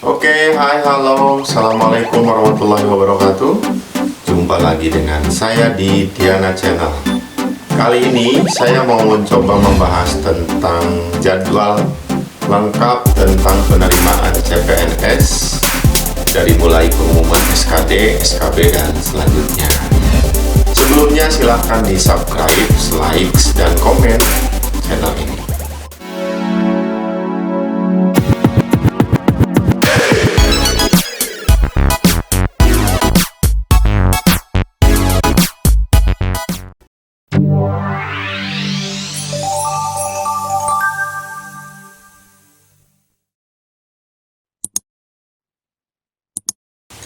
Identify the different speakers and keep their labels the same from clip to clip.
Speaker 1: Oke, hai, halo, assalamualaikum warahmatullahi wabarakatuh. Jumpa lagi dengan saya di Diana Channel. Kali ini saya mau mencoba membahas tentang jadwal lengkap tentang penerimaan CPNS dari mulai pengumuman SKD, SKB, dan selanjutnya. Sebelumnya silahkan di subscribe, like, dan komen channel ini.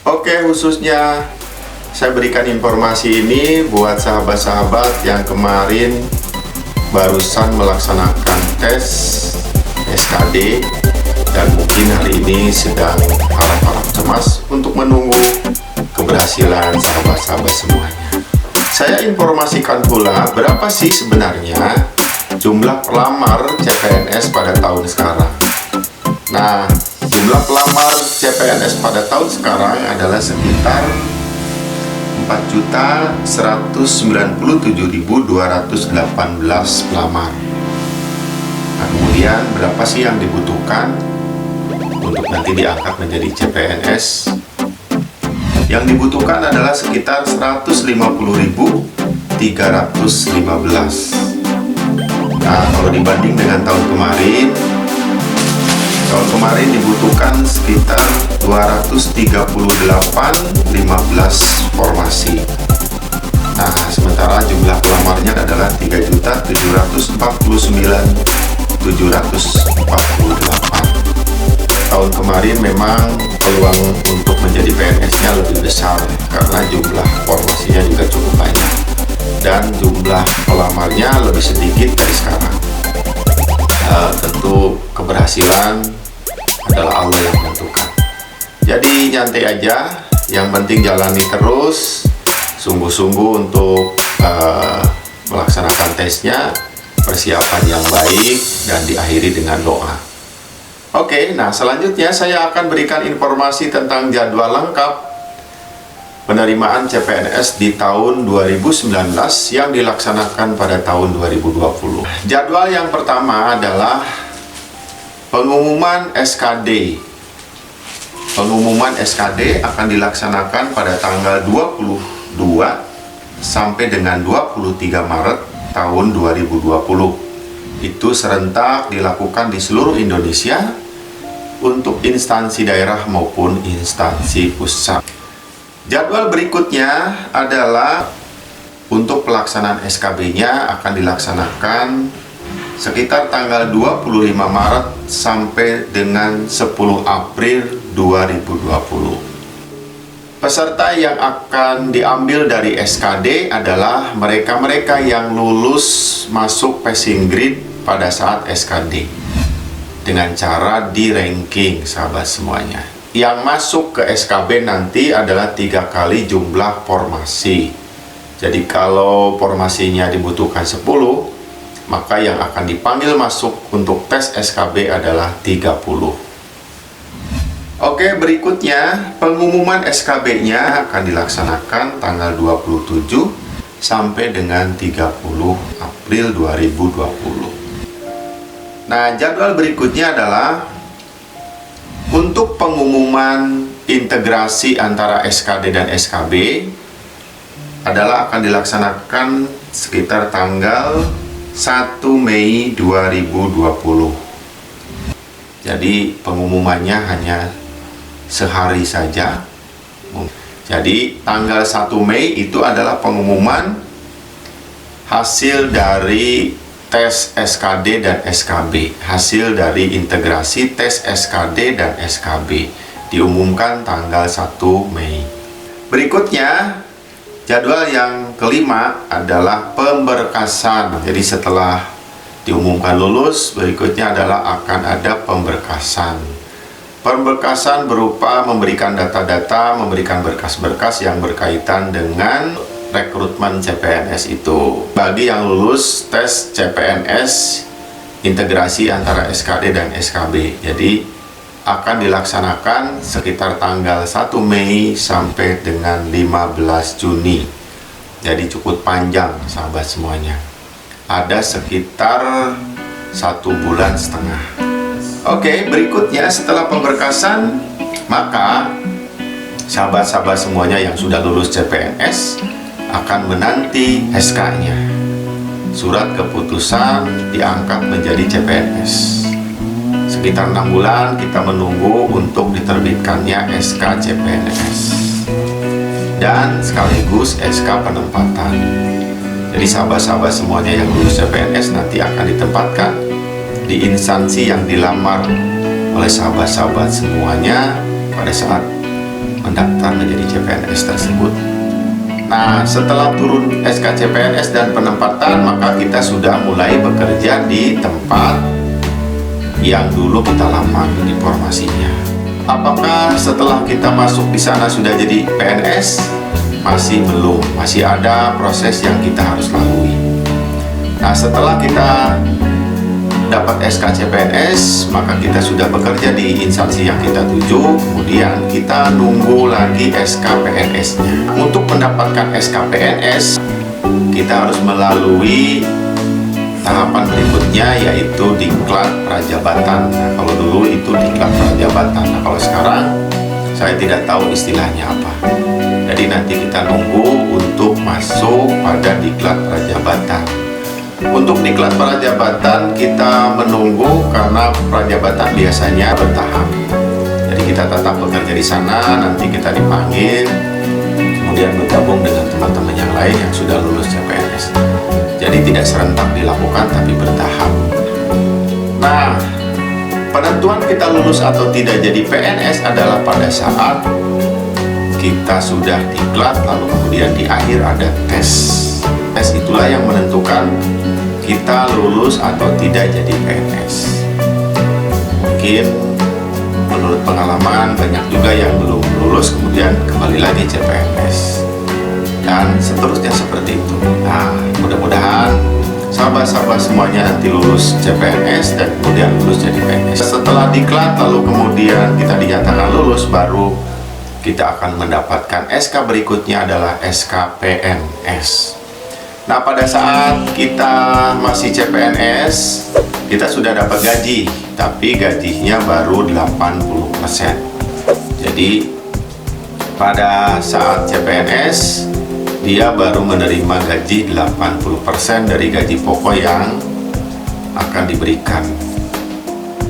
Speaker 1: Oke, khususnya saya berikan informasi ini buat sahabat-sahabat yang kemarin barusan melaksanakan tes SKD dan mungkin hari ini sedang harap-harap cemas untuk menunggu keberhasilan sahabat-sahabat semuanya. Saya informasikan pula berapa sih sebenarnya jumlah pelamar CPNS pada tahun sekarang. Nah, jumlah pelamar CPNS pada tahun sekarang adalah sekitar 4.197.218 pelamar. Nah, kemudian berapa sih yang dibutuhkan untuk nanti diangkat menjadi CPNS? Yang dibutuhkan adalah sekitar 150.315. Nah, kalau dibanding dengan tahun kemarin dibutuhkan sekitar 238.15 formasi. Nah, sementara jumlah pelamarnya adalah 3.749.748. Tahun kemarin memang peluang untuk menjadi PNS-nya lebih besar karena jumlah formasinya juga cukup banyak dan jumlah pelamarnya lebih sedikit dari sekarang. Tentu keberhasilan adalah Allah yang menentukan. Jadi nyantai aja, yang penting jalani terus, sungguh-sungguh untuk melaksanakan tesnya, persiapan yang baik, dan diakhiri dengan doa. Oke, nah selanjutnya saya akan berikan informasi tentang jadwal lengkap penerimaan CPNS di tahun 2019 yang dilaksanakan pada tahun 2020. Jadwal yang pertama adalah pengumuman SKD. Pengumuman SKD akan dilaksanakan pada tanggal 22 sampai dengan 23 Maret tahun 2020. Itu serentak dilakukan di seluruh Indonesia untuk instansi daerah maupun instansi pusat. Jadwal berikutnya adalah untuk pelaksanaan SKB-nya akan dilaksanakan sekitar tanggal 25 Maret sampai dengan 10 April 2020. Peserta yang akan diambil dari SKD adalah mereka-mereka yang lulus masuk passing grade pada saat SKD dengan cara di ranking, sahabat semuanya. Yang masuk ke SKB nanti adalah 3 kali jumlah formasi. Jadi kalau formasinya dibutuhkan 10, maka yang akan dipanggil masuk untuk tes SKB adalah 30. Oke, berikutnya pengumuman SKB-nya akan dilaksanakan tanggal 27 sampai dengan 30 April 2020. Nah, jadwal berikutnya adalah untuk pengumuman integrasi antara SKD dan SKB adalah akan dilaksanakan sekitar tanggal 1 Mei 2020. Jadi pengumumannya hanya sehari saja. Jadi tanggal 1 Mei itu adalah pengumuman hasil dari tes SKD dan SKB, hasil dari integrasi tes SKD dan SKB diumumkan tanggal 1 Mei. Berikutnya, jadwal yang kelima adalah pemberkasan. Jadi setelah diumumkan lulus, berikutnya adalah akan ada pemberkasan. Pemberkasan berupa memberikan data-data, memberikan berkas-berkas yang berkaitan dengan rekrutmen CPNS itu bagi yang lulus tes CPNS integrasi antara SKD dan SKB. Jadi akan dilaksanakan sekitar tanggal 1 Mei sampai dengan 15 Juni. Jadi cukup panjang sahabat semuanya. Ada sekitar 1,5 bulan. Oke, berikutnya setelah pemberkasan, maka sahabat-sahabat semuanya yang sudah lulus CPNS akan menanti SK-nya. Surat keputusan diangkat menjadi CPNS. Sekitar 6 bulan kita menunggu untuk diterbitkannya SK CPNS dan sekaligus SK penempatan. Jadi sahabat-sahabat semuanya yang lulus CPNS nanti akan ditempatkan di instansi yang dilamar oleh sahabat-sahabat semuanya pada saat mendaftar menjadi CPNS tersebut. Nah, setelah turun SK CPNS dan penempatan, maka kita sudah mulai bekerja di tempat yang dulu kita lamar informasinya. Apakah setelah kita masuk di sana sudah jadi PNS? Masih belum, masih ada proses yang kita harus lalui. Nah, setelah kita dapat SK CPNS, maka kita sudah bekerja di instansi yang kita tuju. Kemudian kita nunggu lagi SK PNS-nya. Untuk mendapatkan SK PNS, kita harus melalui tahapan berikutnya, yaitu diklat prajabatan. Nah, kalau dulu itu diklat prajabatan. Nah, kalau sekarang saya tidak tahu istilahnya apa. Jadi nanti kita nunggu untuk masuk pada diklat prajabatan. Untuk diklat prajabatan kita menunggu karena prajabatan biasanya bertahap. Jadi kita tetap bekerja di sana, nanti kita dipanggil, kemudian bergabung dengan teman-teman yang lain yang sudah lulus CPNS. Jadi tidak serentak dilakukan tapi bertahap. Nah, penentuan kita lulus atau tidak jadi PNS adalah pada saat kita sudah diklat, lalu kemudian di akhir ada tes. Tes itulah yang menentukan kita lulus atau tidak jadi PNS. Mungkin menurut pengalaman banyak juga yang belum lulus kemudian kembali lagi CPNS dan seterusnya seperti itu. Nah, mudah-mudahan sahabat-sahabat semuanya nanti lulus CPNS dan kemudian lulus jadi PNS. Setelah diklat lalu kemudian kita dinyatakan lulus, baru kita akan mendapatkan SK berikutnya adalah SK PNS. Nah, pada saat kita masih CPNS, kita sudah dapat gaji, tapi gajinya baru 80%. Jadi, pada saat CPNS, dia baru menerima gaji 80% dari gaji pokok yang akan diberikan.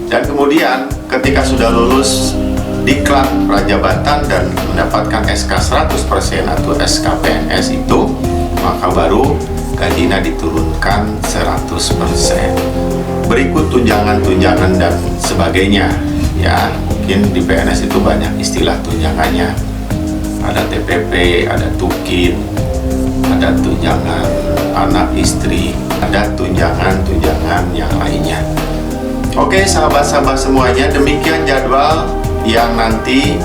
Speaker 1: Dan kemudian, ketika sudah lulus diklat prajabatan dan mendapatkan SK 100% atau SK PNS itu, maka baru gajinya diturunkan 100%. Berikut tunjangan-tunjangan dan sebagainya. Ya, mungkin di PNS itu banyak istilah tunjangannya. Ada TPP, ada tukin, ada tunjangan anak istri, ada tunjangan-tunjangan yang lainnya. Oke, sahabat-sahabat semuanya, demikian jadwal yang nanti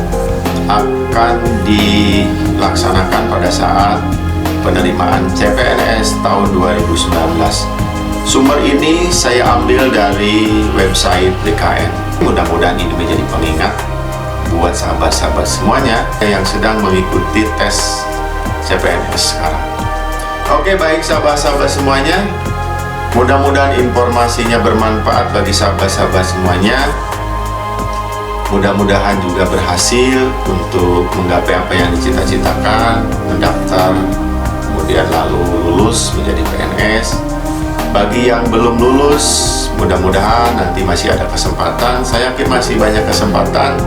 Speaker 1: akan dilaksanakan pada saat penerimaan CPNS tahun 2019. Sumber ini saya ambil dari website BKN. Mudah-mudahan ini menjadi pengingat buat sahabat-sahabat semuanya yang sedang mengikuti tes CPNS sekarang. Oke, baik sahabat-sahabat semuanya, mudah-mudahan informasinya bermanfaat bagi sahabat-sahabat semuanya. Mudah-mudahan juga berhasil untuk menggapai apa yang dicita-citakan, mendaftar, kemudian lalu lulus menjadi PNS. Bagi yang belum lulus, mudah-mudahan nanti masih ada kesempatan. Saya yakin masih banyak kesempatan.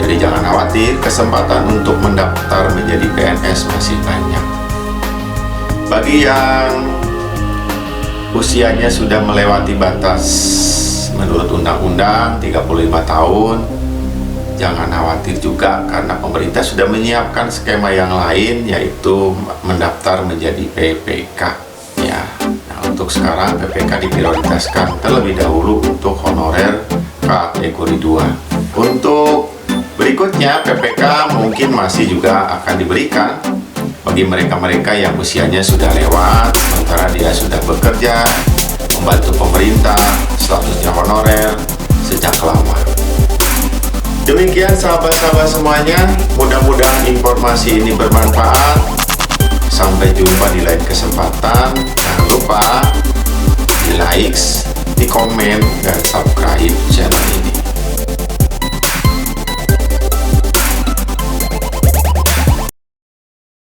Speaker 1: Jadi jangan khawatir, kesempatan untuk mendaftar menjadi PNS masih banyak. Bagi yang usianya sudah melewati batas menurut undang-undang 35 tahun, jangan khawatir juga karena pemerintah sudah menyiapkan skema yang lain, yaitu mendaftar menjadi PPK ya. Nah, untuk sekarang PPK diprioritaskan terlebih dahulu untuk honorer kategori 2. Untuk berikutnya PPK mungkin masih juga akan diberikan bagi mereka-mereka yang usianya sudah lewat, sementara dia sudah bekerja membantu pemerintah, statusnya honorer sejak lama. Demikian sahabat-sahabat semuanya, mudah-mudahan informasi ini bermanfaat. Sampai jumpa di lain kesempatan. Jangan lupa di like, di komen, dan subscribe channel ini.